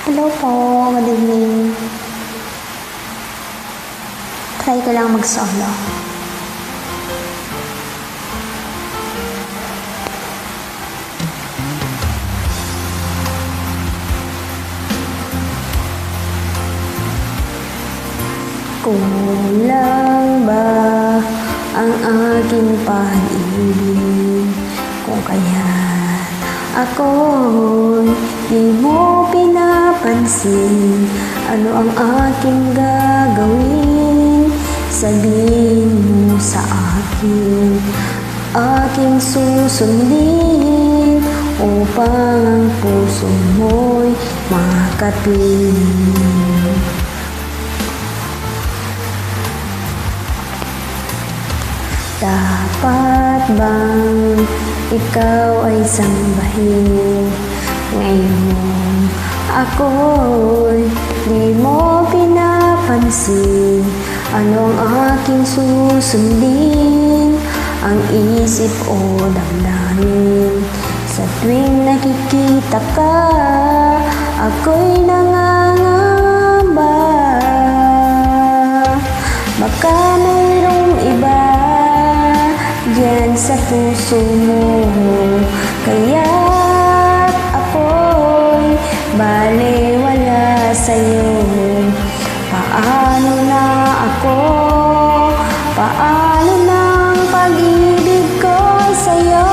Hello po, good evening. Try ko lang mag-solo. Kulang ba ang aking pag-ibig? Kung kaya't ako'y di mo pinapansin, ano ang aking gagawin? Sabihin mo sa akin, aking susundin, upang ang puso mo'y makapiling. Dapat bang ikaw ay sambahin? Ngayon ako'y di mo pinapansin, ano ang aking susundin? Ang isip o damdamin? Sa tuwing nakikita ka, ako'y nangangamba. Baka mayroong iba diyan sa puso mo, kaya't ako'y balewala sa'yo. Paano na ako? Paano na ang pag-ibig ko sa'yo?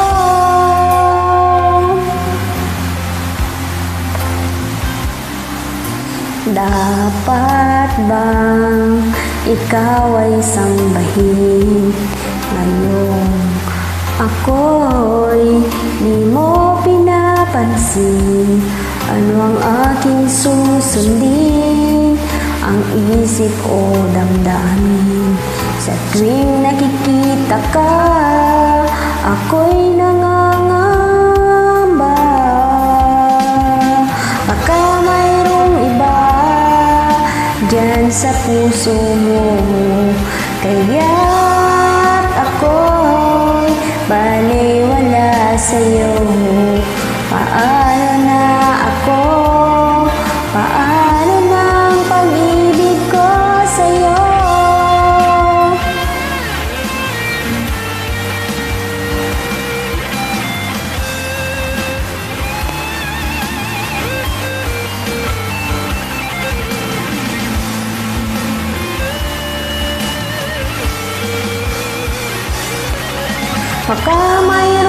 Dapat bang ikaw ay sambahin? Ngayon ako'y di mo pinapansin, ano ang aking susundin? Ang isip o damdamin? Sa tuwing nakikita ka, ako'y nangangamba. Baka mayroong iba diyan sa puso mo, kaya't ako'y balewala sa'yo. Paano na ako? Paano na ang pag-ibig ko sa'yo? Baka may